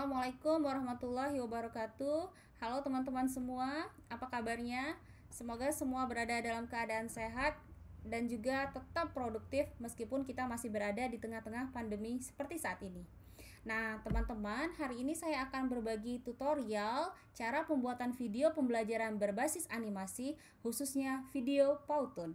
Assalamualaikum warahmatullahi wabarakatuh. Halo teman-teman semua, apa kabarnya? Semoga semua berada dalam keadaan sehat dan juga tetap produktif meskipun kita masih berada di tengah-tengah pandemi seperti saat ini. Nah, teman-teman, hari ini saya akan berbagi tutorial cara pembuatan video pembelajaran berbasis animasi, khususnya video Powtoon.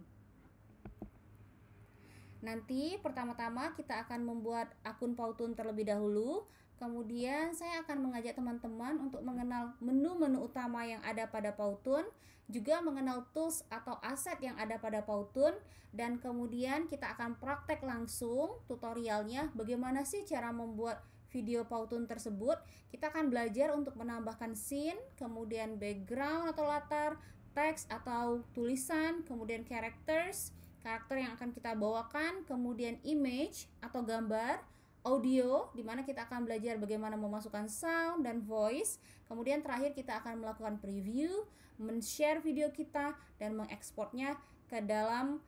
Nanti pertama-tama kita akan membuat akun Powtoon terlebih dahulu. Kemudian saya akan mengajak teman-teman untuk mengenal menu-menu utama yang ada pada Powtoon, juga mengenal tools atau aset yang ada pada Powtoon, dan kemudian kita akan praktek langsung tutorialnya bagaimana sih cara membuat video Powtoon tersebut. Kita akan belajar untuk menambahkan scene, kemudian background atau latar, teks atau tulisan, kemudian characters, karakter yang akan kita bawakan, kemudian image atau gambar, audio, di mana kita akan belajar bagaimana memasukkan sound dan voice. Kemudian terakhir kita akan melakukan preview, men-share video kita, dan mengekspornya ke dalam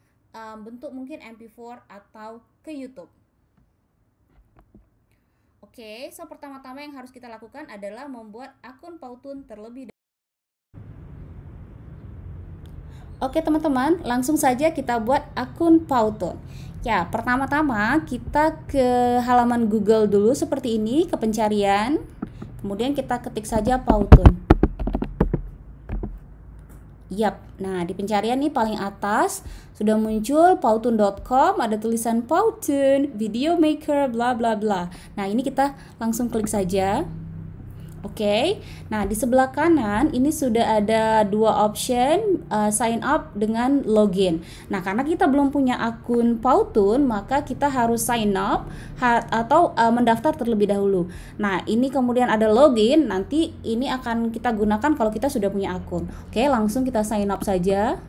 bentuk mungkin MP4 atau ke YouTube. Oke, so pertama-tama yang harus kita lakukan adalah membuat akun Powtoon terlebih dahulu. Oke teman-teman, langsung saja kita buat akun Powtoon. Ya, pertama-tama kita ke halaman Google dulu seperti ini, ke pencarian. Kemudian kita ketik saja Powtoon. Yap, nah di pencarian nih paling atas sudah muncul powtoon.com, ada tulisan Powtoon, video maker, bla bla bla. Nah ini kita langsung klik saja. Oke, nah di sebelah kanan ini sudah ada dua option, sign up dengan login. Nah karena kita belum punya akun Powtoon, maka kita harus sign up atau mendaftar terlebih dahulu. Nah ini kemudian ada login, nanti ini akan kita gunakan kalau kita sudah punya akun. Oke, langsung kita sign up saja.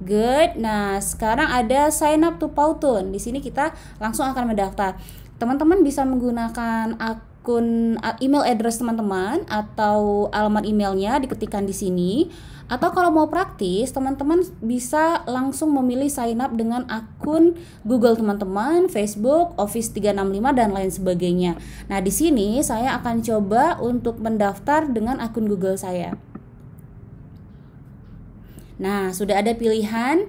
Good. Nah sekarang ada sign up to Powtoon. Di sini kita langsung akan mendaftar. Teman-teman bisa menggunakan akun email address teman-teman atau alamat emailnya diketikkan di sini, atau kalau mau praktis teman-teman bisa langsung memilih sign up dengan akun Google teman-teman, Facebook, Office 365 dan lain sebagainya. Nah di sini saya akan coba untuk mendaftar dengan akun Google saya. Nah sudah ada pilihan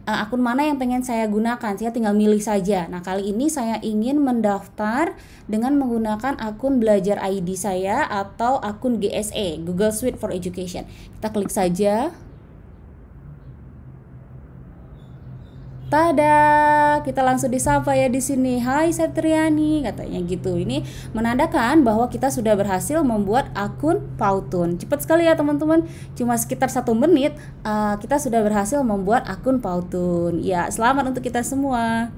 akun mana yang pengen saya gunakan, saya tinggal milih saja. Nah kali ini saya ingin mendaftar dengan menggunakan akun Belajar ID saya atau akun GSE, Google Suite for Education. Kita klik saja. Tada, kita langsung disapa ya di sini. Hai Septriani, katanya gitu. Ini menandakan bahwa kita sudah berhasil membuat akun Powtoon. Cepat sekali ya teman-teman. Cuma sekitar 1 menit kita sudah berhasil membuat akun Powtoon. Ya, selamat untuk kita semua.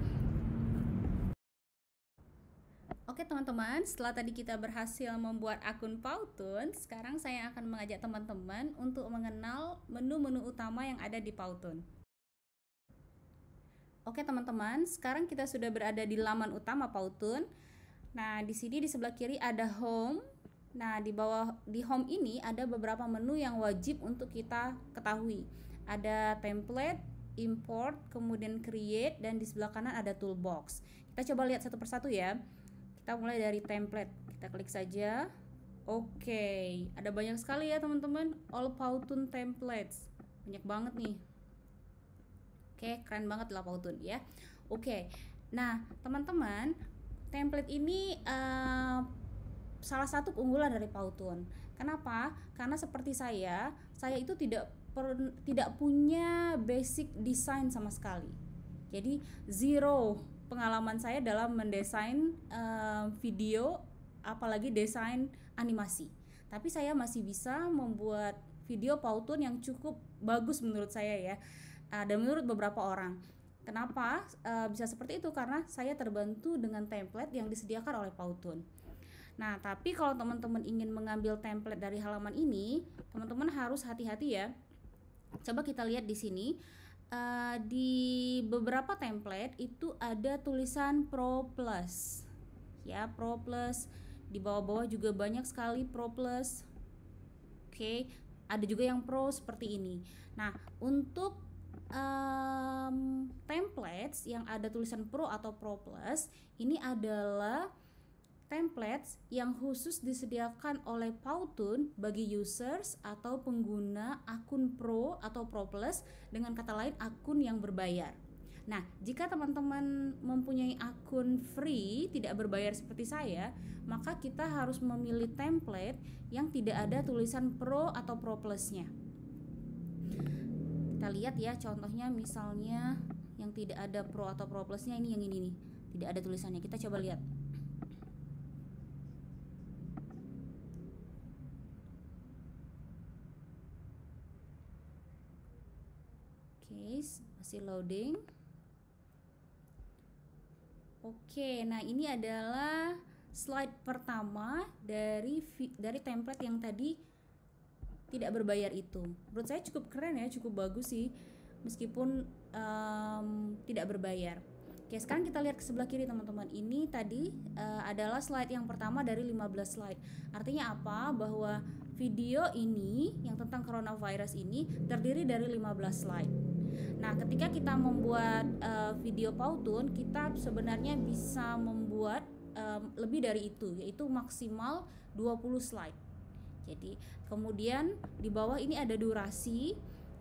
Oke teman-teman, setelah tadi kita berhasil membuat akun Powtoon, sekarang saya akan mengajak teman-teman untuk mengenal menu-menu utama yang ada di Powtoon. Oke teman-teman, sekarang kita sudah berada di laman utama Powtoon. Nah, di sini di sebelah kiri ada home. Nah, di bawah di home ini ada beberapa menu yang wajib untuk kita ketahui. Ada template, import, kemudian create, dan di sebelah kanan ada toolbox. Kita coba lihat satu persatu ya. Kita mulai dari template. Kita klik saja. Oke, ada banyak sekali ya teman-teman. All Powtoon templates. Banyak banget nih. Oke, keren banget lah Powtoon ya. Oke, nah teman-teman, template ini salah satu keunggulan dari Powtoon. Kenapa? Karena seperti saya itu tidak punya basic design sama sekali. Jadi zero pengalaman saya dalam mendesain video, apalagi desain animasi. Tapi saya masih bisa membuat video Powtoon yang cukup bagus menurut saya ya. Dan menurut beberapa orang. Kenapa bisa seperti itu? Karena saya terbantu dengan template yang disediakan oleh Powtoon. Nah, tapi kalau teman-teman ingin mengambil template dari halaman ini, teman-teman harus hati-hati ya. Coba kita lihat di sini. Di beberapa template itu ada tulisan Pro Plus. Ya, Pro Plus. Di bawah-bawah juga banyak sekali Pro Plus. Oke, ada juga yang Pro seperti ini. Nah, untuk templates yang ada tulisan Pro atau Pro Plus ini adalah templates yang khusus disediakan oleh Powtoon bagi users atau pengguna akun Pro atau Pro Plus, dengan kata lain akun yang berbayar. Nah, jika teman-teman mempunyai akun free tidak berbayar seperti saya, maka kita harus memilih template yang tidak ada tulisan Pro atau Pro Plus-nya. Kita lihat ya, contohnya misalnya yang tidak ada Pro atau Pro Plus-nya, ini yang ini nih, tidak ada tulisannya. Kita coba lihat. Oke, masih loading. Oke, nah ini adalah slide pertama dari template yang tadi tidak berbayar itu. Menurut saya cukup keren ya, cukup bagus sih, meskipun tidak berbayar. Oke, sekarang kita lihat ke sebelah kiri teman-teman. Ini tadi adalah slide yang pertama dari 15 slide. Artinya apa? Bahwa video ini yang tentang coronavirus ini terdiri dari 15 slide. Nah, ketika kita membuat video Powtoon, kita sebenarnya bisa membuat lebih dari itu, yaitu maksimal 20 slide. Jadi, kemudian di bawah ini ada durasi.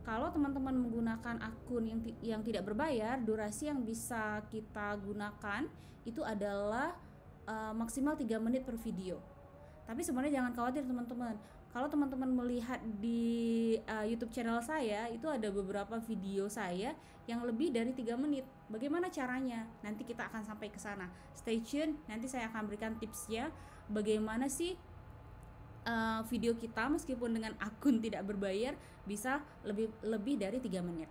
Kalau teman-teman menggunakan akun yang tidak berbayar, durasi yang bisa kita gunakan itu adalah maksimal 3 menit per video. Tapi sebenarnya jangan khawatir teman-teman. Kalau teman-teman melihat di YouTube channel saya, itu ada beberapa video saya yang lebih dari 3 menit. Bagaimana caranya? Nanti kita akan sampai ke sana. Stay tune, nanti saya akan berikan tipsnya bagaimana sih video kita meskipun dengan akun tidak berbayar bisa lebih dari 3 menit.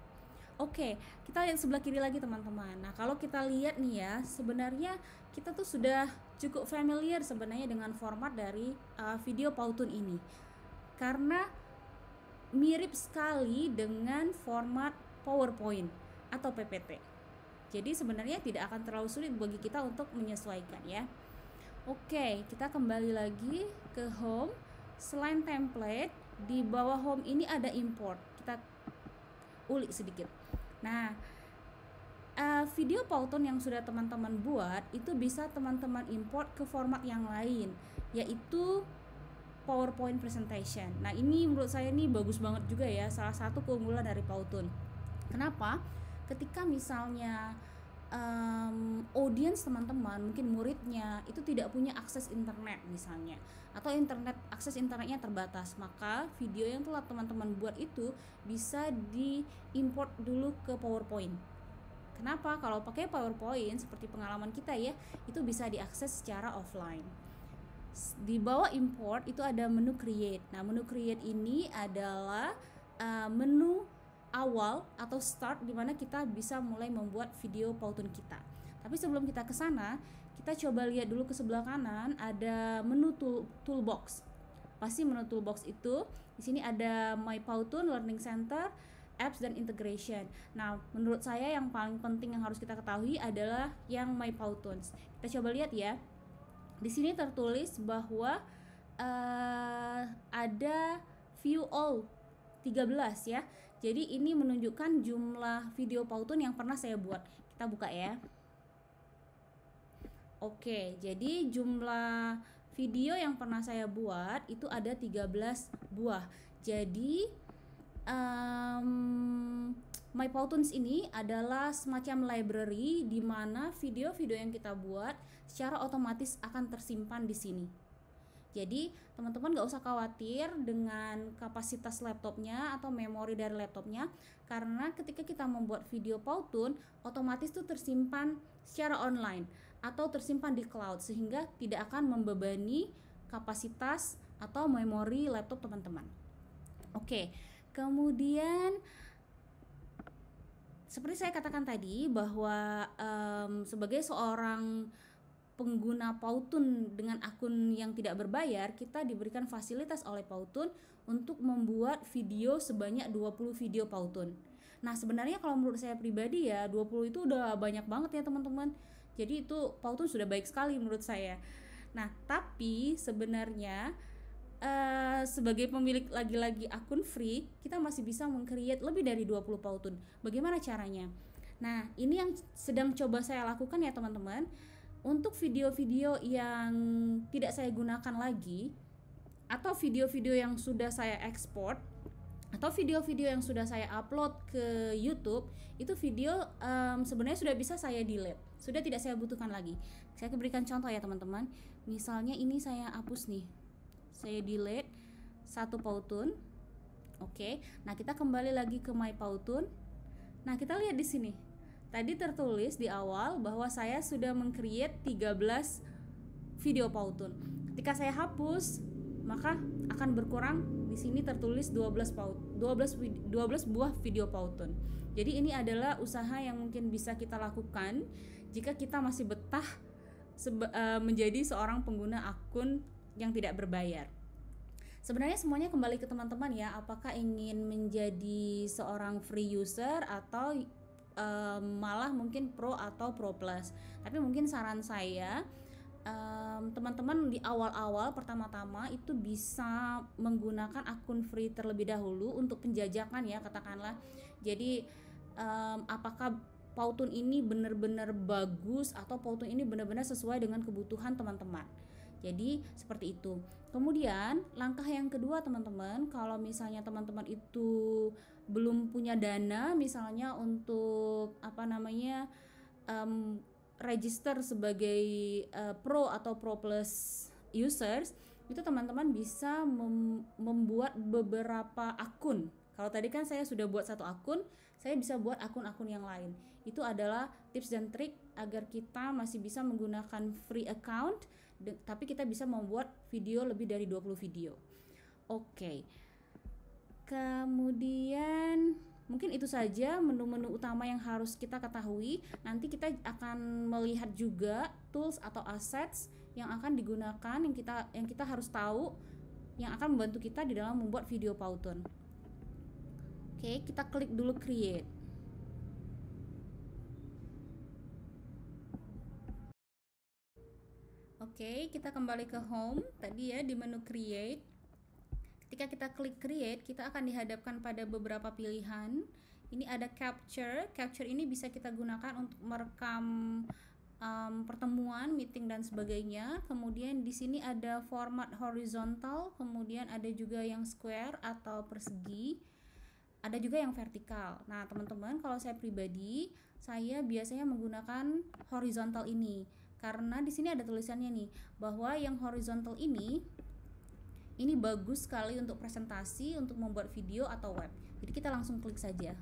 Oke, kita lihat sebelah kiri lagi teman-teman. Nah, kalau kita lihat nih ya, sebenarnya kita tuh sudah cukup familiar sebenarnya dengan format dari video Powtoon ini, karena mirip sekali dengan format PowerPoint atau PPT. Jadi sebenarnya tidak akan terlalu sulit bagi kita untuk menyesuaikan ya. Oke, kita kembali lagi ke home. Selain template, di bawah home ini ada import. Kita ulik sedikit. Nah, video Powtoon yang sudah teman-teman buat itu bisa teman-teman import ke format yang lain, yaitu PowerPoint presentation. Nah, ini menurut saya ini bagus banget juga ya, salah satu keunggulan dari Powtoon. Kenapa? Ketika misalnya audiens teman-teman, mungkin muridnya itu tidak punya akses internet misalnya, atau akses internetnya terbatas, maka video yang telah teman-teman buat itu bisa diimport dulu ke PowerPoint. Kenapa? Kalau pakai PowerPoint seperti pengalaman kita ya, itu bisa diakses secara offline. Di bawah import itu ada menu create. Nah, menu create ini adalah menu awal atau start di mana kita bisa mulai membuat video Powtoon kita. Tapi sebelum kita ke sana, kita coba lihat dulu ke sebelah kanan ada menu toolbox. Pasti menu toolbox itu di sini ada My Powtoon, Learning Center, Apps dan Integration. Nah, menurut saya yang paling penting yang harus kita ketahui adalah yang My Powtoon. Kita coba lihat ya. Di sini tertulis bahwa ada view all 13 ya. Jadi ini menunjukkan jumlah video Powtoon yang pernah saya buat. Kita buka ya. Oke, jadi jumlah video yang pernah saya buat itu ada 13 buah. Jadi My Powtoons ini adalah semacam library di mana video-video yang kita buat secara otomatis akan tersimpan di sini. Jadi teman-teman gak usah khawatir dengan kapasitas laptopnya atau memori dari laptopnya, karena ketika kita membuat video Powtoon otomatis itu tersimpan secara online atau tersimpan di cloud, sehingga tidak akan membebani kapasitas atau memori laptop teman-teman. Oke, kemudian seperti saya katakan tadi bahwa sebagai seorang pengguna Powtoon dengan akun yang tidak berbayar, kita diberikan fasilitas oleh Powtoon untuk membuat video sebanyak 20 video Powtoon. Nah, sebenarnya kalau menurut saya pribadi ya 20 itu udah banyak banget ya teman-teman. Jadi itu Powtoon sudah baik sekali menurut saya. Nah, tapi sebenarnya sebagai pemilik lagi-lagi akun free, kita masih bisa meng-create lebih dari 20 Powtoon. Bagaimana caranya? Nah, ini yang sedang coba saya lakukan ya teman-teman. Untuk video-video yang tidak saya gunakan lagi, atau video-video yang sudah saya ekspor, atau video-video yang sudah saya upload ke YouTube, itu video sebenarnya sudah bisa saya delete, sudah tidak saya butuhkan lagi. Saya berikan contoh ya teman-teman. Misalnya ini saya hapus nih, saya delete satu Powtoon. Oke, nah kita kembali lagi ke My Powtoon. Nah kita lihat di sini, tadi tertulis di awal bahwa saya sudah meng-create 13 video Powtoon. Ketika saya hapus, maka akan berkurang. Di sini tertulis 12 buah video Powtoon. Jadi ini adalah usaha yang mungkin bisa kita lakukan jika kita masih betah menjadi seorang pengguna akun yang tidak berbayar. Sebenarnya semuanya kembali ke teman-teman ya, apakah ingin menjadi seorang free user atau malah mungkin pro atau pro plus. Tapi mungkin saran saya, teman-teman di awal-awal pertama-tama itu bisa menggunakan akun free terlebih dahulu untuk penjajakan ya, katakanlah. Jadi apakah Powtoon ini benar-benar bagus atau Powtoon ini benar-benar sesuai dengan kebutuhan teman-teman. Jadi seperti itu. Kemudian langkah yang kedua teman-teman, kalau misalnya teman-teman itu belum punya dana misalnya untuk register sebagai pro atau pro plus users, itu teman-teman bisa membuat beberapa akun. Kalau tadi kan saya sudah buat satu akun, saya bisa buat akun-akun yang lain. Itu adalah tips dan trik agar kita masih bisa menggunakan free account, tapi kita bisa membuat video lebih dari 20 video. Oke. Kemudian mungkin itu saja menu-menu utama yang harus kita ketahui. Nanti kita akan melihat juga tools atau assets yang akan digunakan, yang kita harus tahu, yang akan membantu kita di dalam membuat video Powtoon. Oke, kita klik dulu create. Oke, kita kembali ke home tadi ya, di menu create. Ketika kita klik create, kita akan dihadapkan pada beberapa pilihan. Ini ada capture. Capture ini bisa kita gunakan untuk merekam pertemuan, meeting dan sebagainya. Kemudian di sini ada format horizontal, kemudian ada juga yang square atau persegi. Ada juga yang vertikal. Nah, teman-teman, kalau saya pribadi, saya biasanya menggunakan horizontal ini. Karena di sini ada tulisannya nih, bahwa yang horizontal ini bagus sekali untuk presentasi, untuk membuat video atau web. Jadi kita langsung klik saja.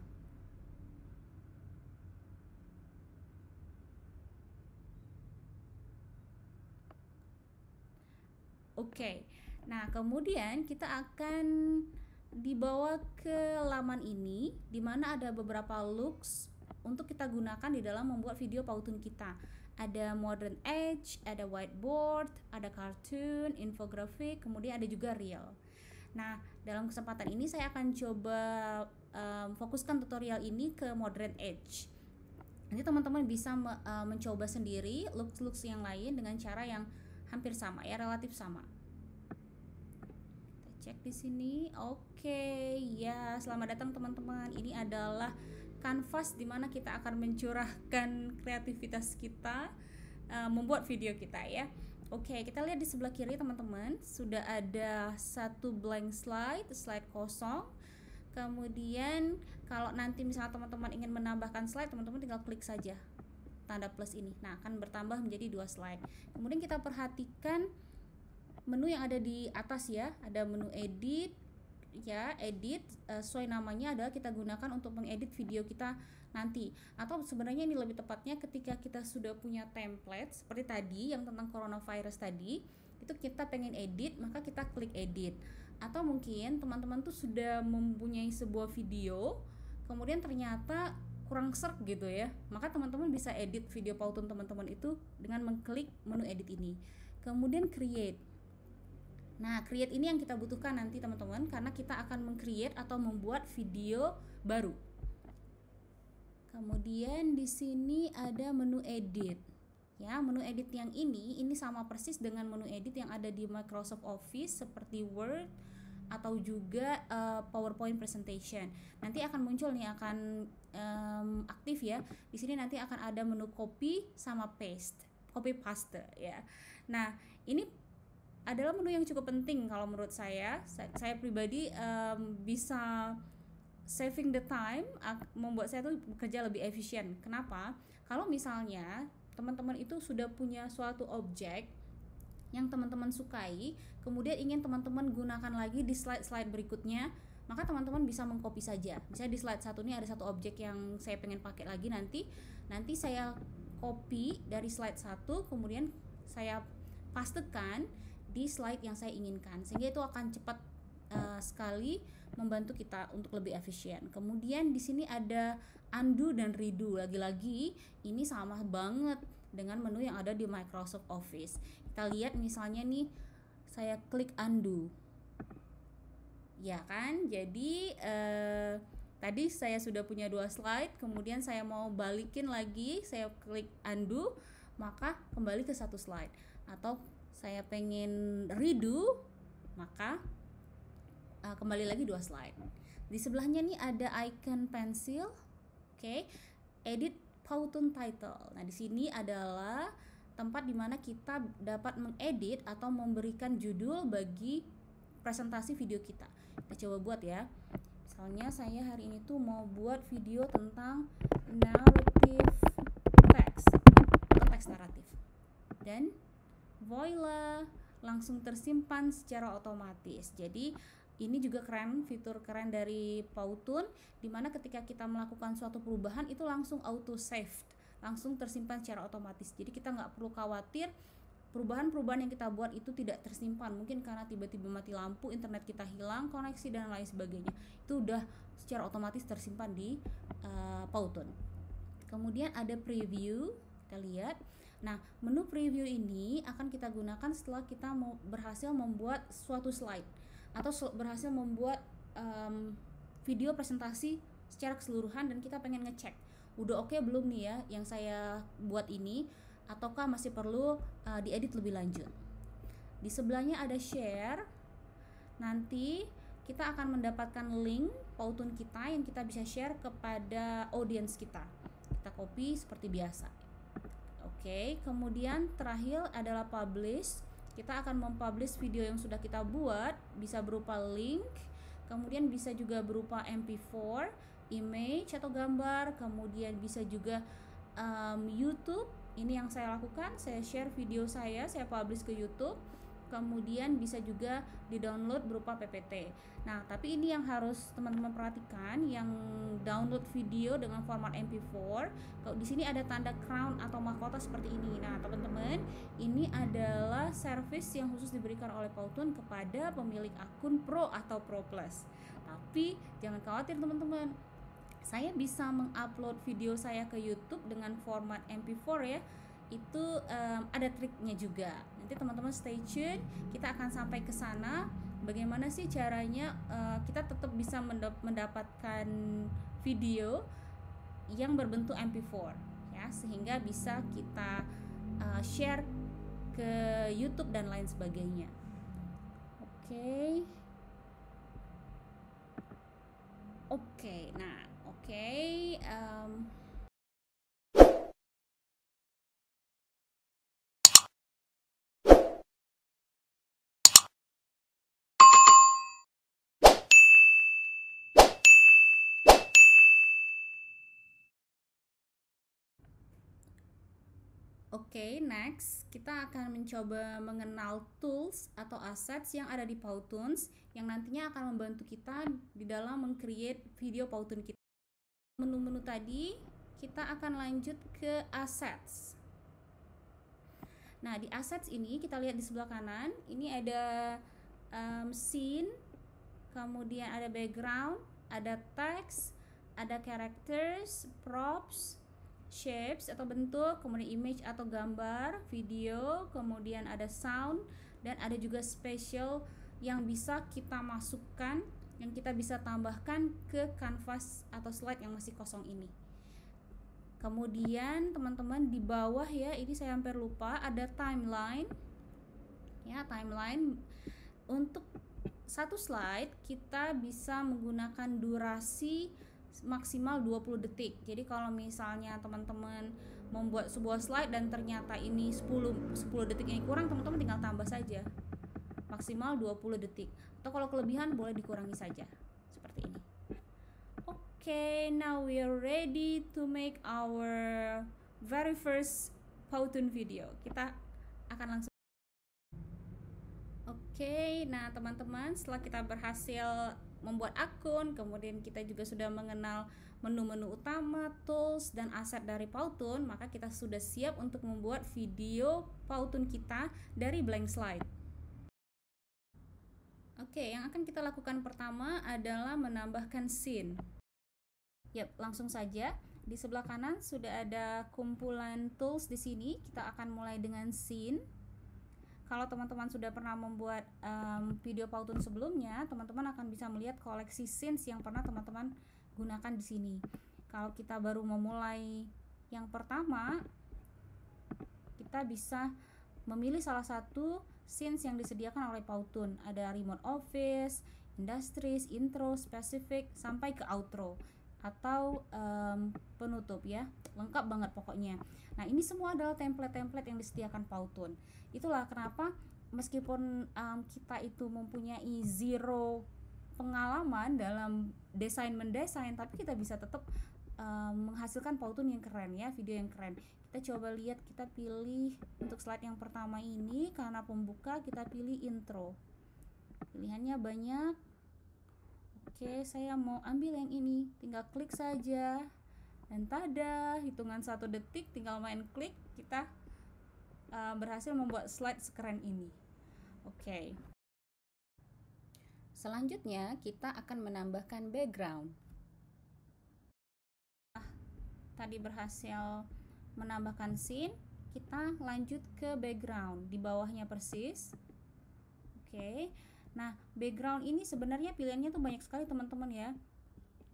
Oke. Nah, kemudian kita akan dibawa ke laman ini, di mana ada beberapa looks untuk kita gunakan di dalam membuat video Powtoon kita. Ada modern edge, ada whiteboard, ada cartoon, infographic, kemudian ada juga reel. Nah, dalam kesempatan ini saya akan coba fokuskan tutorial ini ke modern edge. Nanti teman-teman bisa mencoba sendiri looks-looks yang lain dengan cara yang hampir sama ya, relatif sama. Kita cek di sini. Oke, ya, selamat datang teman-teman. Ini adalah kanvas di mana kita akan mencurahkan kreativitas kita membuat video kita ya. Oke, kita lihat di sebelah kiri teman-teman, sudah ada satu blank slide kosong. Kemudian kalau nanti misalnya teman-teman ingin menambahkan slide, teman-teman tinggal klik saja tanda plus ini. Nah, akan bertambah menjadi 2 slide. Kemudian kita perhatikan menu yang ada di atas ya, ada menu edit ya, edit sesuai namanya adalah kita gunakan untuk mengedit video kita nanti, atau sebenarnya ini lebih tepatnya ketika kita sudah punya template seperti tadi yang tentang coronavirus tadi, itu kita pengen edit maka kita klik edit. Atau mungkin teman-teman tuh sudah mempunyai sebuah video kemudian ternyata kurang serk gitu ya, maka teman-teman bisa edit video Powtoon teman-teman itu dengan mengklik menu edit ini, kemudian create. Nah, create ini yang kita butuhkan nanti teman-teman, karena kita akan meng-create atau membuat video baru. Kemudian di sini ada menu edit. Ya, menu edit yang ini sama persis dengan menu edit yang ada di Microsoft Office seperti Word atau juga PowerPoint presentation. Nanti akan muncul nih, akan aktif ya. Di sini nanti akan ada menu copy sama paste. copy paste ya. Nah, ini adalah menu yang cukup penting kalau menurut saya. Saya pribadi bisa saving the time, membuat saya tuh bekerja lebih efisien. Kenapa? Kalau misalnya teman-teman itu sudah punya suatu objek yang teman-teman sukai, kemudian ingin teman-teman gunakan lagi di slide-slide berikutnya, maka teman-teman bisa mengcopy saja. Misalnya di slide 1 ini ada satu objek yang saya pengen pakai lagi, nanti saya copy dari slide 1, kemudian saya pastekan di slide yang saya inginkan, sehingga itu akan cepat sekali membantu kita untuk lebih efisien. Kemudian di sini ada undo dan redo. Lagi-lagi ini sama banget dengan menu yang ada di Microsoft Office. Kita lihat misalnya nih, saya klik undo, ya kan? Jadi tadi saya sudah punya 2 slide, kemudian saya mau balikin lagi, saya klik undo, maka kembali ke 1 slide. Atau saya pengen redo, maka kembali lagi 2 slide. Di sebelahnya nih ada icon pensil, oke, edit Powtoon title. Nah, di sini adalah tempat dimana kita dapat mengedit atau memberikan judul bagi presentasi video kita. Kita coba buat ya. Misalnya saya hari ini tuh mau buat video tentang narrative text atau teks naratif. Dan voila, langsung tersimpan secara otomatis. Jadi ini juga keren, fitur keren dari Powtoon, dimana ketika kita melakukan suatu perubahan itu langsung auto saved, langsung tersimpan secara otomatis. Jadi kita nggak perlu khawatir perubahan-perubahan yang kita buat itu tidak tersimpan, mungkin karena tiba-tiba mati lampu, internet kita hilang, koneksi dan lain sebagainya. Itu udah secara otomatis tersimpan di Powtoon. Kemudian ada preview, kita lihat. Nah, menu preview ini akan kita gunakan setelah kita berhasil membuat suatu slide atau berhasil membuat video presentasi secara keseluruhan, dan kita pengen ngecek udah oke belum nih ya yang saya buat ini, ataukah masih perlu diedit lebih lanjut. Di sebelahnya ada share. Nanti kita akan mendapatkan link Powtoon kita yang kita bisa share kepada audiens kita. Kita copy seperti biasa. Oke, kemudian terakhir adalah publish. Kita akan mempublish video yang sudah kita buat, bisa berupa link, kemudian bisa juga berupa MP4, image atau gambar, kemudian bisa juga YouTube. Ini yang saya lakukan, saya share video saya publish ke YouTube. Kemudian bisa juga di-download berupa PPT. Nah, tapi ini yang harus teman-teman perhatikan, yang download video dengan format MP4. Kalau di sini ada tanda crown atau mahkota seperti ini. Nah, teman-teman, ini adalah service yang khusus diberikan oleh Powtoon kepada pemilik akun Pro atau Pro Plus. Tapi jangan khawatir teman-teman, saya bisa mengupload video saya ke YouTube dengan format MP4 ya. Itu ada triknya juga. Nanti teman-teman stay tune, kita akan sampai ke sana. Bagaimana sih caranya kita tetap bisa mendapatkan video yang berbentuk MP4 ya, sehingga bisa kita share ke YouTube dan lain sebagainya. Oke, nah Oke, next kita akan mencoba mengenal tools atau assets yang ada di Powtoon yang nantinya akan membantu kita di dalam meng-create video Powtoon kita. Menu-menu tadi, kita akan lanjut ke assets. Nah, di assets ini kita lihat di sebelah kanan, ini ada scene, kemudian ada background, ada text, ada characters, props, shapes atau bentuk, kemudian image atau gambar, video, kemudian ada sound, dan ada juga special yang bisa kita masukkan, yang kita bisa tambahkan ke canvas atau slide yang masih kosong ini. Kemudian teman-teman di bawah ya, ini saya hampir lupa, ada timeline ya, timeline. Untuk satu slide kita bisa menggunakan durasi maksimal 20 detik. Jadi kalau misalnya teman-teman membuat sebuah slide dan ternyata ini 10 detik ini kurang, teman-teman tinggal tambah saja. Maksimal 20 detik. Atau kalau kelebihan boleh dikurangi saja. Seperti ini. Okay, now we are ready to make our very first Powtoon video. Kita akan langsung. Oke, nah teman-teman, setelah kita berhasil membuat akun, kemudian kita juga sudah mengenal menu-menu utama, tools, dan aset dari Powtoon, maka kita sudah siap untuk membuat video Powtoon kita dari blank slide. Oke, yang akan kita lakukan pertama adalah menambahkan scene. Yap, langsung saja. Di sebelah kanan sudah ada kumpulan tools di sini. Kita akan mulai dengan scene. Kalau teman-teman sudah pernah membuat video Powtoon sebelumnya, teman-teman akan bisa melihat koleksi scenes yang pernah teman-teman gunakan di sini. Kalau kita baru memulai yang pertama, kita bisa memilih salah satu scenes yang disediakan oleh Powtoon. Ada remote office, industries, intro, specific, sampai ke outro atau penutup ya, lengkap banget pokoknya. Nah, ini semua adalah template-template yang disediakan Powtoon. Itulah kenapa meskipun kita itu mempunyai zero pengalaman dalam mendesain, tapi kita bisa tetap menghasilkan Powtoon yang keren ya, video yang keren. Kita coba lihat, kita pilih untuk slide yang pertama ini, karena pembuka kita pilih intro. Pilihannya banyak. Oke, saya mau ambil yang ini, tinggal klik saja dan tada, hitungan 1 detik tinggal main klik, kita berhasil membuat slide sekeren ini. Oke, selanjutnya kita akan menambahkan background. Tadi berhasil menambahkan scene, kita lanjut ke background di bawahnya persis. Oke. Nah, background ini sebenarnya pilihannya tuh banyak sekali teman-teman ya.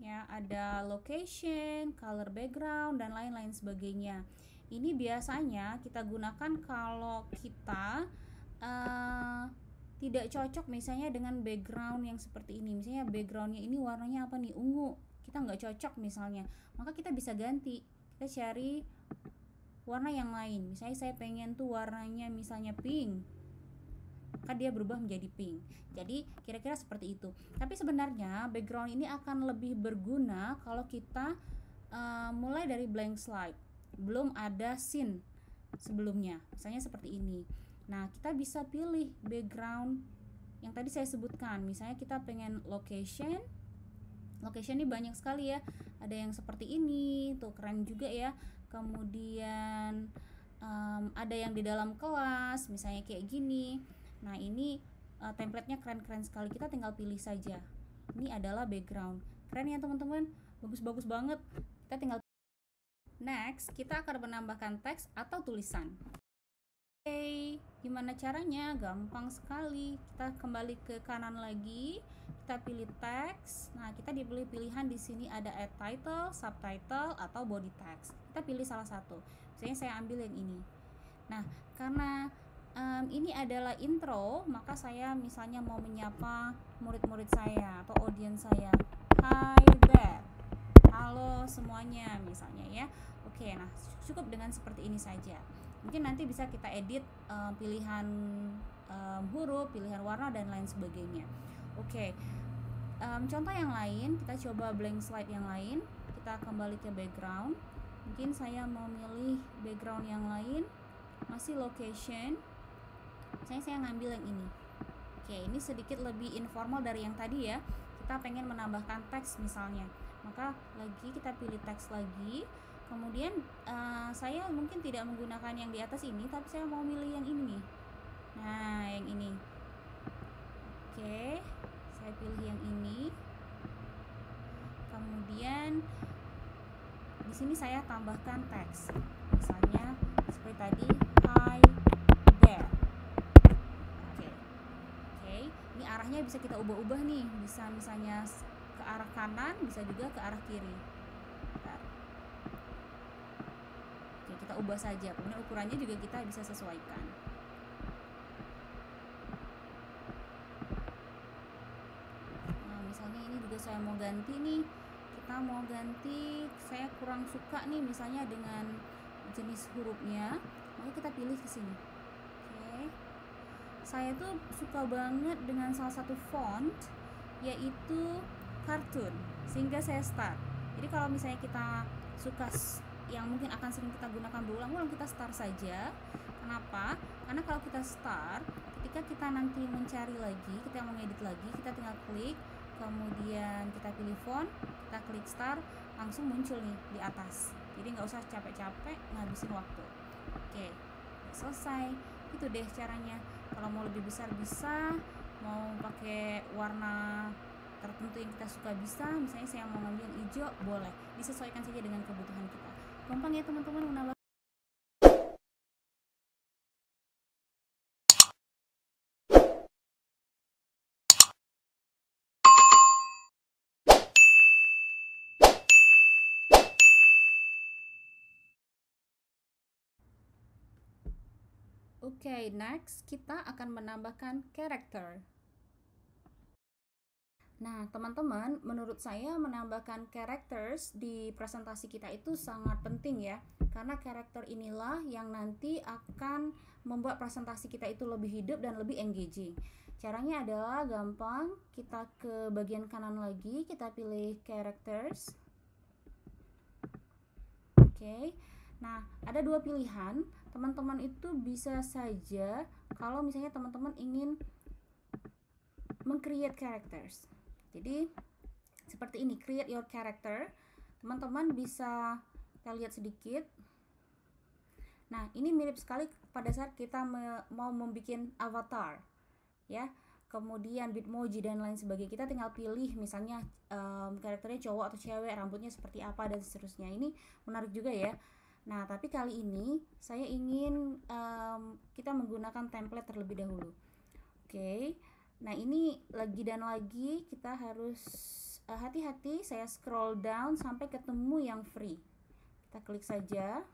Ya, ada location, color background, dan lain-lain sebagainya. Ini biasanya kita gunakan kalau kita tidak cocok misalnya dengan background yang seperti ini. Misalnya backgroundnya ini warnanya apa nih, ungu, kita nggak cocok misalnya, maka kita bisa ganti, kita cari warna yang lain. Misalnya saya pengen tuh warnanya misalnya pink, maka dia berubah menjadi pink. Jadi kira-kira seperti itu. Tapi sebenarnya background ini akan lebih berguna kalau kita mulai dari blank slide, belum ada scene sebelumnya, misalnya seperti ini. Nah, kita bisa pilih background yang tadi saya sebutkan. Misalnya kita pengen location ini banyak sekali ya, ada yang seperti ini tuh, keren juga ya. Kemudian ada yang di dalam kelas, misalnya kayak gini. Nah, ini templatenya keren-keren sekali, kita tinggal pilih saja. Ini adalah background, keren ya teman-teman, bagus-bagus banget. Kita tinggal next, kita akan menambahkan teks atau tulisan. Oke, gimana caranya? Gampang sekali. Kita kembali ke kanan lagi, kita pilih teks. Nah, kita dipilih pilihan di sini ada add title, subtitle, atau body text. Kita pilih salah satu. Misalnya saya ambil yang ini. Nah, karena ini adalah intro, maka saya misalnya mau menyapa murid-murid saya atau audiens saya. Hi there, halo semuanya misalnya ya. Oke, nah cukup dengan seperti ini saja. Mungkin nanti bisa kita edit pilihan huruf, pilihan warna, dan lain sebagainya. Oke, contoh yang lain, kita coba blank slide yang lain. Kita kembali ke background. Mungkin saya mau milih background yang lain, masih location. Saya ngambil yang ini. Oke, ini sedikit lebih informal dari yang tadi ya. Kita pengen menambahkan teks misalnya, maka lagi kita pilih teks lagi. Kemudian saya mungkin tidak menggunakan yang di atas ini, tapi saya mau milih yang ini nih. Nah, yang ini. Oke, saya pilih yang ini. Kemudian di sini saya tambahkan teks. Misalnya seperti tadi, hi there. Oke. Ini arahnya bisa kita ubah-ubah nih. Bisa misalnya ke arah kanan, bisa juga ke arah kiri. Oke, kita ubah saja. Kemudian ukurannya juga kita bisa sesuaikan. Nah, misalnya ini juga saya mau ganti nih. Kita kita mau ganti, saya kurang suka nih misalnya dengan jenis hurufnya, maka kita pilih ke sini. Oke. Saya tuh suka banget dengan salah satu font, yaitu Cartoon, sehingga saya start. Jadi kalau misalnya kita suka yang mungkin akan sering kita gunakan berulang-ulang, kita start saja. Kenapa? Karena kalau kita start, ketika kita nanti mencari lagi, kita mau ngedit lagi, kita tinggal klik, kemudian kita pilih font, kita klik start, langsung muncul nih di atas. Jadi nggak usah capek-capek ngabisin waktu. Oke, selesai. Itu deh caranya. Kalau mau lebih besar bisa, mau pakai warna tertentu yang kita suka bisa. Misalnya saya mau ngambil hijau, boleh. Disesuaikan saja dengan kebutuhan kita. Gampang ya teman-teman menambah. Oke, next kita akan menambahkan karakter. Nah, teman-teman, menurut saya menambahkan characters di presentasi kita itu sangat penting ya. Karena karakter inilah yang nanti akan membuat presentasi kita itu lebih hidup dan lebih engaging. Caranya adalah gampang, kita ke bagian kanan lagi, kita pilih characters. Oke. Nah, ada dua pilihan. Teman-teman itu bisa saja kalau misalnya teman-teman ingin meng-create characters. Jadi seperti ini, create your character. Teman-teman bisa kita lihat sedikit. Nah, ini mirip sekali pada saat kita mau membuat avatar, ya. Kemudian bitmoji dan lain sebagainya. Kita tinggal pilih misalnya karakternya cowok atau cewek, rambutnya seperti apa dan seterusnya. Ini menarik juga ya. Nah, tapi kali ini saya ingin kita menggunakan template terlebih dahulu. Oke. Nah, ini lagi dan lagi kita harus hati-hati. Saya scroll down sampai ketemu yang free. Kita klik saja.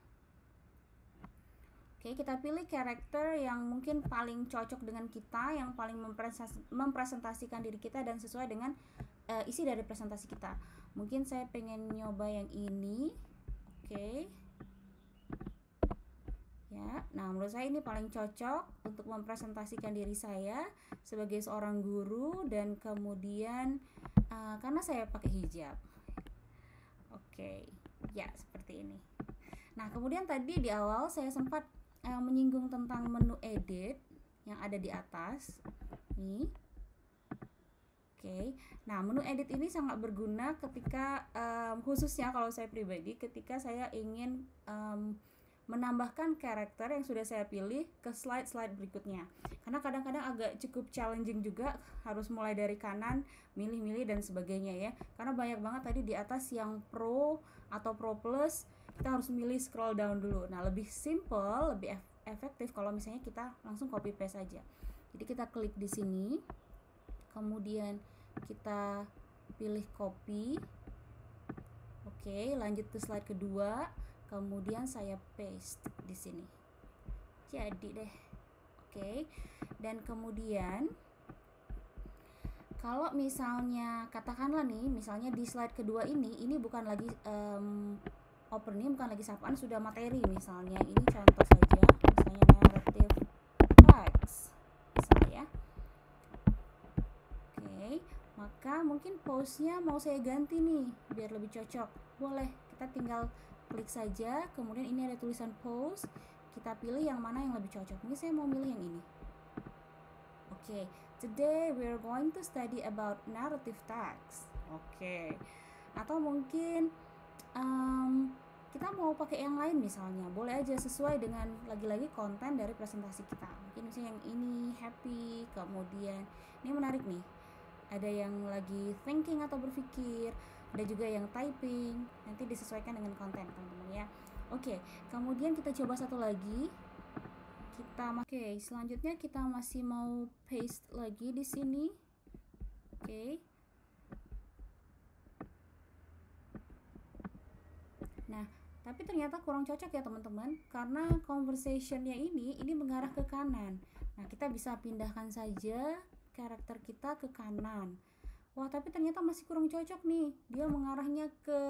Oke, kita pilih karakter yang mungkin paling cocok dengan kita, yang paling mempresentasikan diri kita dan sesuai dengan isi dari presentasi kita. Mungkin saya pengen nyoba yang ini. Oke. Ya, nah menurut saya ini paling cocok untuk mempresentasikan diri saya sebagai seorang guru dan kemudian karena saya pakai hijab. Oke, ya seperti ini. Nah, kemudian tadi di awal saya sempat menyinggung tentang menu edit yang ada di atas nih. Oke, nah menu edit ini sangat berguna ketika khususnya kalau saya pribadi ketika saya ingin menambahkan karakter yang sudah saya pilih ke slide-slide berikutnya. Karena kadang-kadang agak cukup challenging juga, harus mulai dari kanan, milih-milih dan sebagainya ya. Karena banyak banget tadi di atas yang pro atau pro plus, kita harus milih scroll down dulu. Nah, lebih simple, lebih efektif kalau misalnya kita langsung copy paste saja. Jadi kita klik di sini, kemudian kita pilih copy. Oke, lanjut ke slide kedua. Kemudian saya paste di sini. Jadi deh. Oke. Dan kemudian kalau misalnya katakanlah nih, misalnya di slide kedua ini bukan lagi opening, bukan lagi sapaan, sudah materi misalnya. Ini contoh saja, misalnya narrative text. Misalnya ya. Oke, maka mungkin pose-nya mau saya ganti nih biar lebih cocok. Boleh, kita tinggal klik saja, kemudian ini ada tulisan pose, kita pilih yang mana yang lebih cocok. Ini saya mau milih yang ini. Oke, today we are going to study about narrative text. Oke, atau mungkin kita mau pakai yang lain misalnya, boleh aja sesuai dengan lagi-lagi konten dari presentasi kita. Mungkin misalnya yang ini happy, kemudian ini menarik nih, ada yang lagi thinking atau berpikir, ada juga yang typing, nanti disesuaikan dengan konten teman-teman ya. Oke, kemudian kita coba satu lagi. Oke, selanjutnya kita masih mau paste lagi di sini. Oke. Nah, tapi ternyata kurang cocok ya teman-teman, karena conversationnya ini mengarah ke kanan. Nah, kita bisa pindahkan saja karakter kita ke kanan. wah tapi ternyata masih kurang cocok nih, dia mengarahnya ke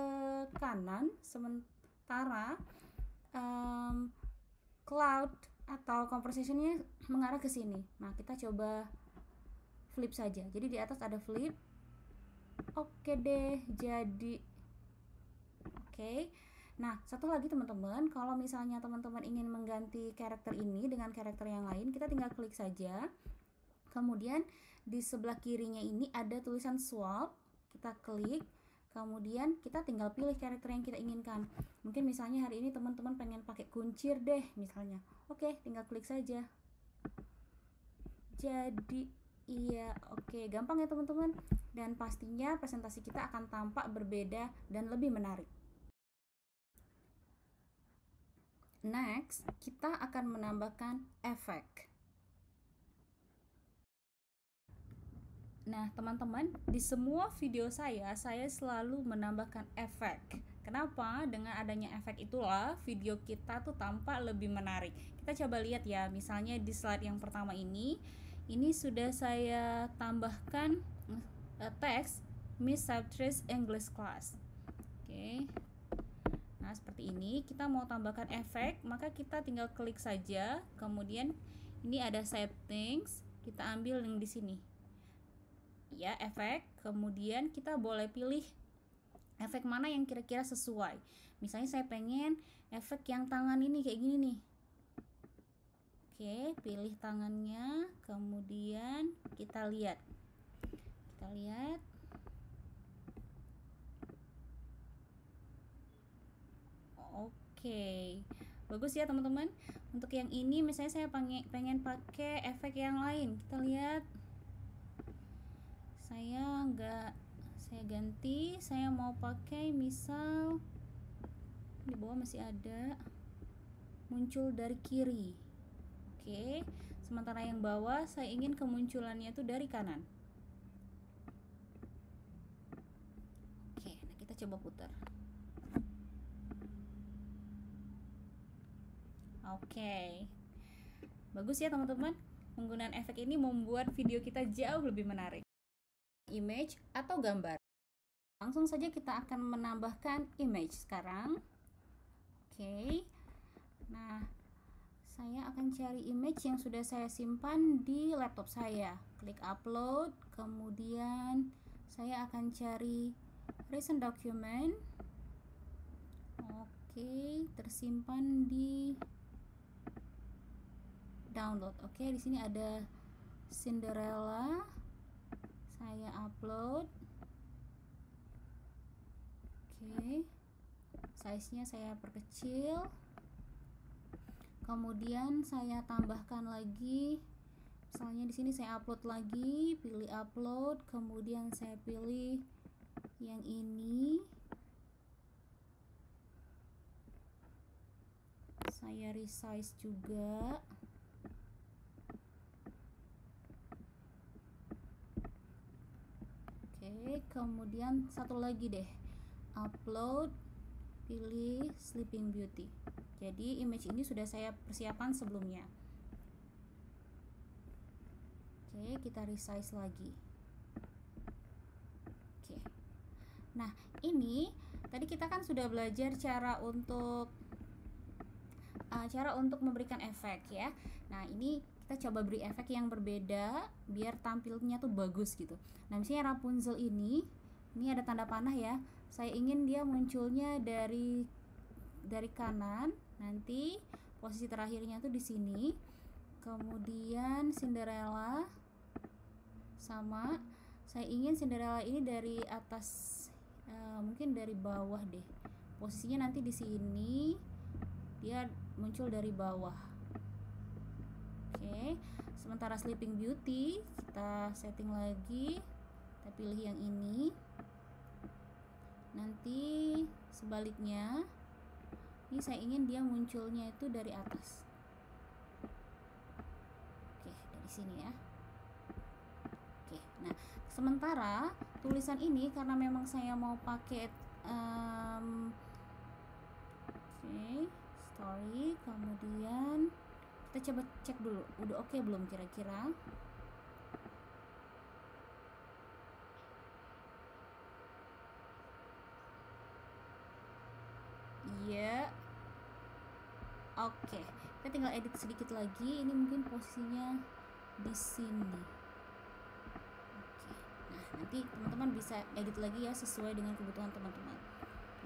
kanan, sementara cloud atau conversationnya mengarah ke sini. Nah kita coba flip saja, jadi di atas ada flip. Oke deh, jadi oke. Nah, satu lagi teman-teman, kalau misalnya teman-teman ingin mengganti karakter ini dengan karakter yang lain, kita tinggal klik saja. Kemudian di sebelah kirinya ini ada tulisan swap, kita klik. Kemudian kita tinggal pilih karakter yang kita inginkan. Mungkin misalnya hari ini teman-teman pengen pakai kuncir deh misalnya. Oke, tinggal klik saja. Jadi iya, oke, gampang ya teman-teman. Dan pastinya presentasi kita akan tampak berbeda dan lebih menarik. Next, kita akan menambahkan efek. Nah, teman-teman, di semua video saya selalu menambahkan efek. Kenapa? Dengan adanya efek itulah video kita tuh tampak lebih menarik. Kita coba lihat ya, misalnya di slide yang pertama ini sudah saya tambahkan teks Miss Sabtri's English Class. Oke. Nah, seperti ini. Kita mau tambahkan efek, maka kita tinggal klik saja. Kemudian ini ada settings, kita ambil yang di sini. Ya, efek. Kemudian kita boleh pilih efek mana yang kira-kira sesuai. Misalnya saya pengen efek yang tangan ini kayak gini nih. Oke, pilih tangannya, kemudian kita lihat. Oke, bagus ya teman-teman. Untuk yang ini misalnya saya pengen pakai efek yang lain. Kita lihat. Saya ganti, saya mau pakai misal di bawah masih ada muncul dari kiri. Oke, sementara yang bawah saya ingin kemunculannya itu dari kanan. Oke, nah kita coba putar. Oke, bagus ya teman-teman. Penggunaan efek ini membuat video kita jauh lebih menarik. Image atau gambar. Langsung saja kita akan menambahkan image sekarang. Oke. Nah, saya akan cari image yang sudah saya simpan di laptop saya. Klik upload, kemudian saya akan cari recent document. Oke, tersimpan di download. Oke, di sini ada Cinderella. Saya upload. Oke, size-nya saya perkecil. Kemudian saya tambahkan lagi, misalnya di sini saya upload lagi, pilih upload, kemudian saya pilih yang ini, saya resize juga. Oke, kemudian satu lagi deh, upload, pilih Sleeping Beauty. Jadi image ini sudah saya persiapkan sebelumnya. Oke, kita resize lagi. Oke. Nah, ini tadi kita kan sudah belajar cara untuk memberikan efek ya. Nah, ini kita coba beri efek yang berbeda biar tampilnya tuh bagus gitu. Nah, misalnya Rapunzel ini ada tanda panah ya. Saya ingin dia munculnya dari kanan, nanti posisi terakhirnya tuh di sini. Kemudian Cinderella sama, saya ingin Cinderella ini dari atas, mungkin dari bawah deh. Posisinya nanti di sini, dia muncul dari bawah. Oke, sementara Sleeping Beauty kita setting lagi, kita pilih yang ini. Nanti sebaliknya, ini saya ingin dia munculnya itu dari atas. Oke, dari sini ya. Oke, nah sementara tulisan ini karena memang saya mau pakai story, kemudian kita coba cek dulu udah oke belum kira-kira. Oke, kita tinggal edit sedikit lagi. Ini mungkin posisinya di sini. Oke, nah nanti teman-teman bisa edit lagi ya sesuai dengan kebutuhan teman-teman.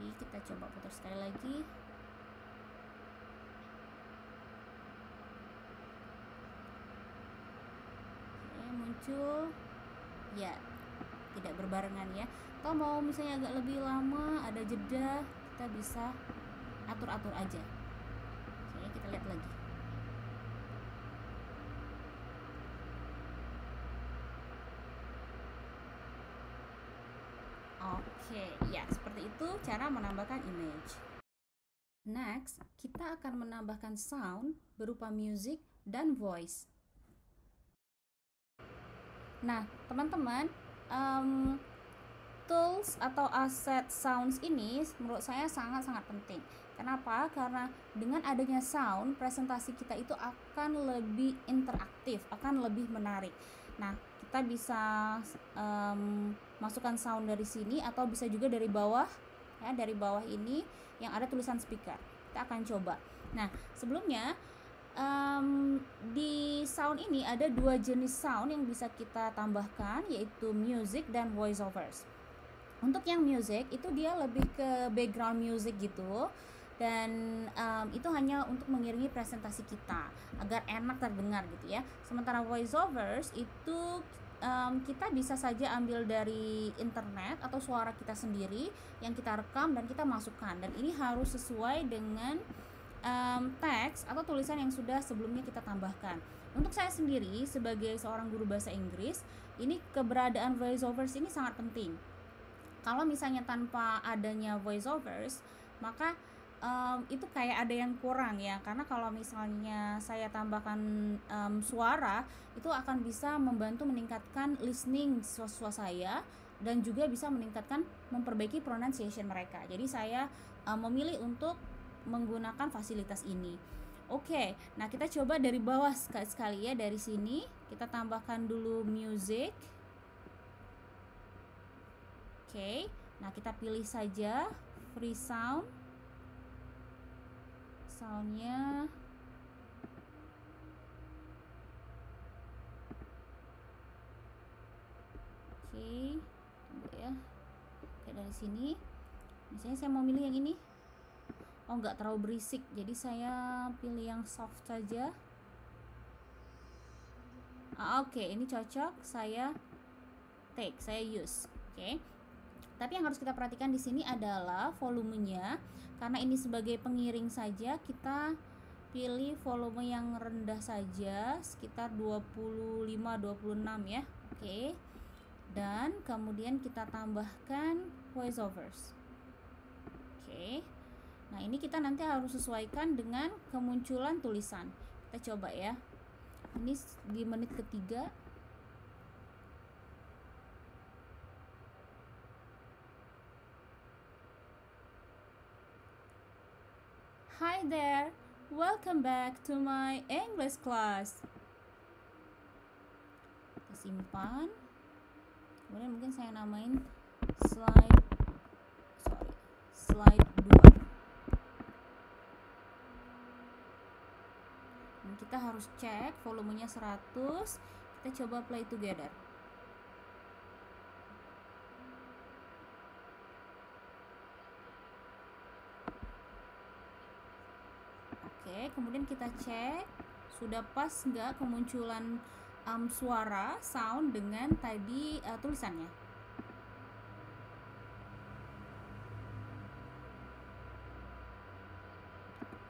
Jadi kita coba putar sekali lagi. Oke, muncul ya, tidak berbarengan ya. Kalau mau misalnya agak lebih lama, ada jeda, kita bisa atur-atur aja. Oke, kita lihat lagi. Oke, ya seperti itu cara menambahkan image. Next, kita akan menambahkan sound berupa music dan voice. Nah, teman-teman, tools atau aset sounds ini menurut saya sangat-sangat penting. Kenapa? Karena dengan adanya sound, presentasi kita itu akan lebih interaktif, akan lebih menarik. Nah, kita bisa masukkan sound dari sini atau bisa juga dari bawah, ya, dari bawah ini yang ada tulisan speaker. Kita akan coba. Nah, sebelumnya di sound ini ada dua jenis sound yang bisa kita tambahkan, yaitu music dan voiceovers. Untuk yang music itu dia lebih ke background music gitu, dan itu hanya untuk mengiringi presentasi kita agar enak terdengar gitu ya. Sementara voiceovers itu kita bisa saja ambil dari internet atau suara kita sendiri yang kita rekam dan kita masukkan, dan ini harus sesuai dengan teks atau tulisan yang sudah sebelumnya kita tambahkan. Untuk saya sendiri sebagai seorang guru bahasa Inggris, ini keberadaan voiceovers ini sangat penting. Kalau misalnya tanpa adanya voiceovers, maka itu kayak ada yang kurang ya, karena kalau misalnya saya tambahkan suara, itu akan bisa membantu meningkatkan listening siswa-siswa saya dan juga bisa meningkatkan, memperbaiki pronunciation mereka. Jadi saya memilih untuk menggunakan fasilitas ini. Oke, nah kita coba dari bawah sekali ya, dari sini kita tambahkan dulu music. Oke, nah kita pilih saja free sound, soundnya. Oke, tunggu ya. Oke, dari sini misalnya saya mau milih yang ini. Oh, nggak terlalu berisik, jadi saya pilih yang soft saja. Oke, ini cocok, saya use. Oke. Tapi yang harus kita perhatikan di sini adalah volumenya, karena ini sebagai pengiring saja, kita pilih volume yang rendah saja, sekitar 25-26 ya. Oke. Dan kemudian kita tambahkan voiceovers. Oke. Nah, ini kita nanti harus sesuaikan dengan kemunculan tulisan. Kita coba ya. Ini di menit ketiga. Hi there, welcome back to my English class. Kita simpan. Kemudian mungkin saya namain slide 2. Dan kita harus cek volumenya 100. Kita coba play together. Oke, kemudian kita cek sudah pas nggak kemunculan suara sound dengan tadi tulisannya.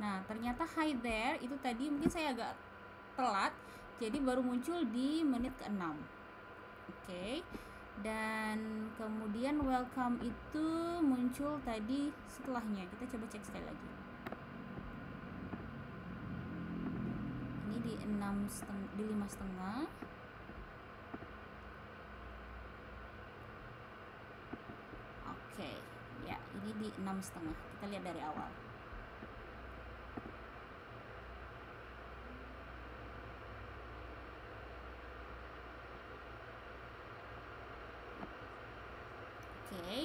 Nah, ternyata hi there itu tadi mungkin saya agak telat, jadi baru muncul di menit ke-6. Oke. Dan kemudian welcome itu muncul tadi setelahnya. Kita coba cek sekali lagi. Ini di 5,5. Oke, ya ini di 6,5. Kita lihat dari awal. Oke,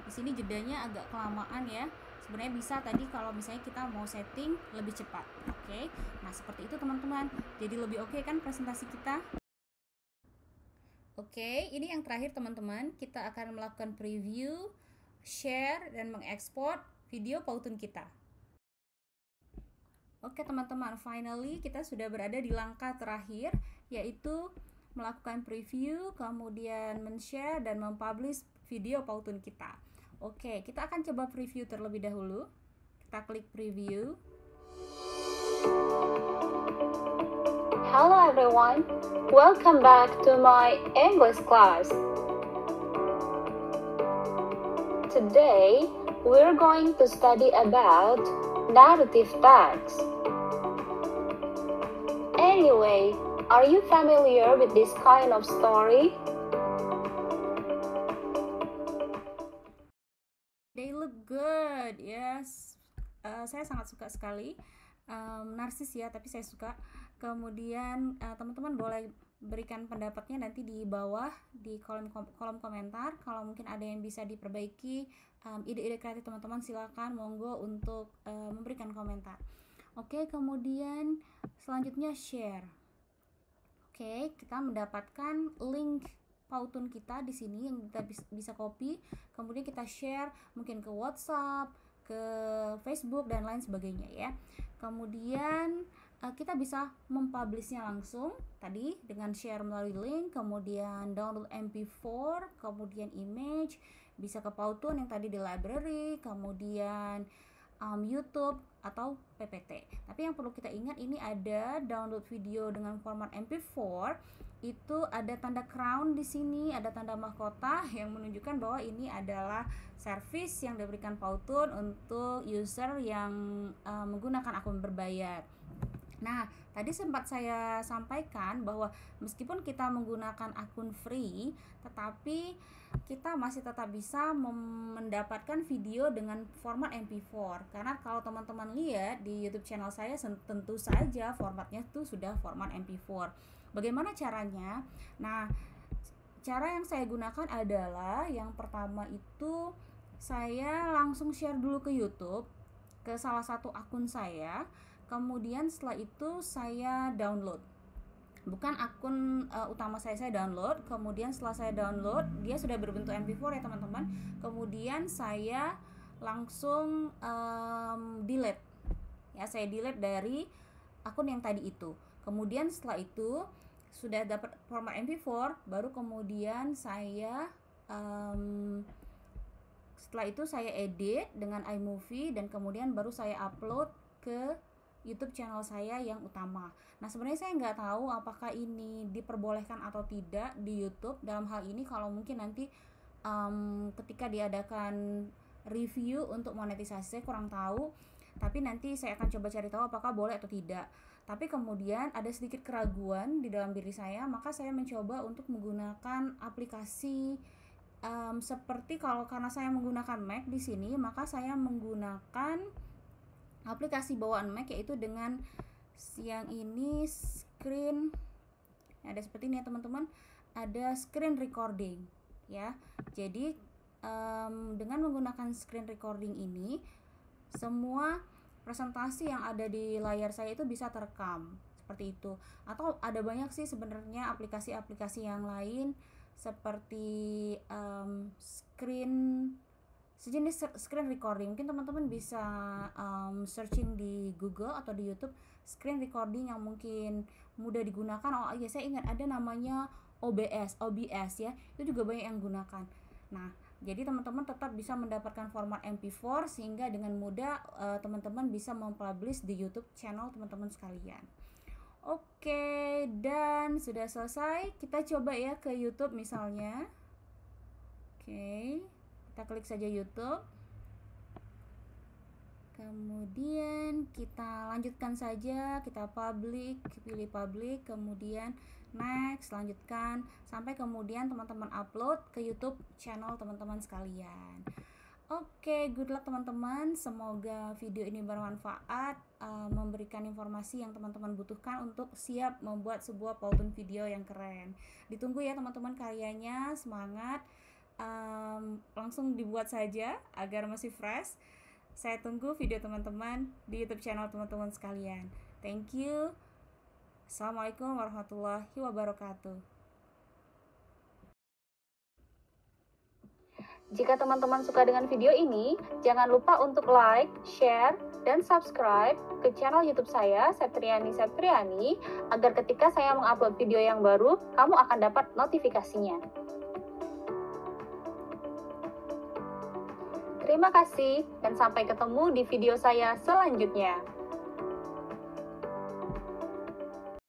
di sini jedanya agak kelamaan ya. sebenarnya bisa tadi kalau misalnya kita mau setting lebih cepat. Oke. Nah, seperti itu teman-teman. Jadi lebih oke kan presentasi kita? Oke, ini yang terakhir teman-teman. Kita akan melakukan preview, share, dan mengekspor video Powtoon kita. Oke teman-teman, finally kita sudah berada di langkah terakhir, yaitu melakukan preview, kemudian men-share dan mempublish video Powtoon kita. Oke, kita akan coba preview terlebih dahulu. Kita klik preview. Hello everyone, welcome back to my English class. Today, we're going to study about narrative tags. Anyway, are you familiar with this kind of story? They look good, yes. Saya sangat suka sekali. Narsis ya, tapi saya suka. Kemudian teman-teman boleh berikan pendapatnya nanti di bawah di kolom komentar. Kalau mungkin ada yang bisa diperbaiki, ide-ide kreatif teman-teman silakan monggo untuk memberikan komentar. Oke, kemudian selanjutnya share. Oke, kita mendapatkan link Powtoon kita di sini yang kita bisa copy, kemudian kita share mungkin ke WhatsApp, ke Facebook dan lain sebagainya ya. Kemudian kita bisa mempublishnya langsung tadi dengan share melalui link, kemudian download MP4, kemudian image, bisa ke Powtoon yang tadi di library, kemudian YouTube atau PPT. Tapi yang perlu kita ingat, ini ada download video dengan format MP4, itu ada tanda crown di sini, ada tanda mahkota yang menunjukkan bahwa ini adalah service yang diberikan Powtoon untuk user yang menggunakan akun berbayar. Nah, tadi sempat saya sampaikan bahwa meskipun kita menggunakan akun free, tetapi kita masih tetap bisa mendapatkan video dengan format MP4. Karena kalau teman-teman lihat di YouTube channel saya, tentu saja formatnya itu sudah format MP4. Bagaimana caranya? Nah, cara yang saya gunakan adalah yang pertama itu saya langsung share dulu ke YouTube, ke salah satu akun saya. Kemudian setelah itu saya download, bukan akun utama saya download. Kemudian setelah saya download, dia sudah berbentuk MP4 ya teman-teman. Kemudian saya langsung delete ya, saya delete dari akun yang tadi itu. Kemudian setelah itu sudah dapat format MP4, baru kemudian saya setelah itu saya edit dengan iMovie dan kemudian baru saya upload ke YouTube channel saya yang utama. Nah, sebenarnya saya nggak tahu apakah ini diperbolehkan atau tidak di YouTube. Dalam hal ini kalau mungkin nanti ketika diadakan review untuk monetisasi, saya kurang tahu. Tapi nanti saya akan coba cari tahu apakah boleh atau tidak. Tapi kemudian ada sedikit keraguan di dalam diri saya, maka saya mencoba untuk menggunakan aplikasi seperti karena saya menggunakan Mac di sini, maka saya menggunakan aplikasi bawaan Mac, yaitu dengan yang ini screen, ada seperti ini ya teman-teman, ada screen recording ya. Jadi dengan menggunakan screen recording ini, semua presentasi yang ada di layar saya itu bisa terekam seperti itu. Atau ada banyak sih sebenarnya aplikasi-aplikasi yang lain seperti sejenis screen recording. Mungkin teman-teman bisa searching di Google atau di YouTube screen recording yang mungkin mudah digunakan. Oh iya, saya ingat ada namanya OBS ya, itu juga banyak yang gunakan. Nah, jadi teman-teman tetap bisa mendapatkan format MP4 sehingga dengan mudah teman-teman bisa mempublish di YouTube channel teman-teman sekalian. Oke, dan sudah selesai. Kita coba ya ke YouTube misalnya. Oke, kita klik saja YouTube. Kemudian kita lanjutkan saja, kita pilih public, kemudian next, lanjutkan sampai kemudian teman-teman upload ke YouTube channel teman-teman sekalian. Oke, good luck teman-teman. Semoga video ini bermanfaat, memberikan informasi yang teman-teman butuhkan untuk siap membuat sebuah Powtoon video yang keren. Ditunggu ya teman-teman karyanya, semangat. Langsung dibuat saja agar masih fresh. Saya tunggu video teman-teman di YouTube channel teman-teman sekalian. Thank you. Assalamualaikum warahmatullahi wabarakatuh. Jika teman-teman suka dengan video ini, jangan lupa untuk like, share, dan subscribe ke channel YouTube saya, Septriani Septriani, agar ketika saya mengupload video yang baru, kamu akan dapat notifikasinya. Terima kasih, dan sampai ketemu di video saya selanjutnya.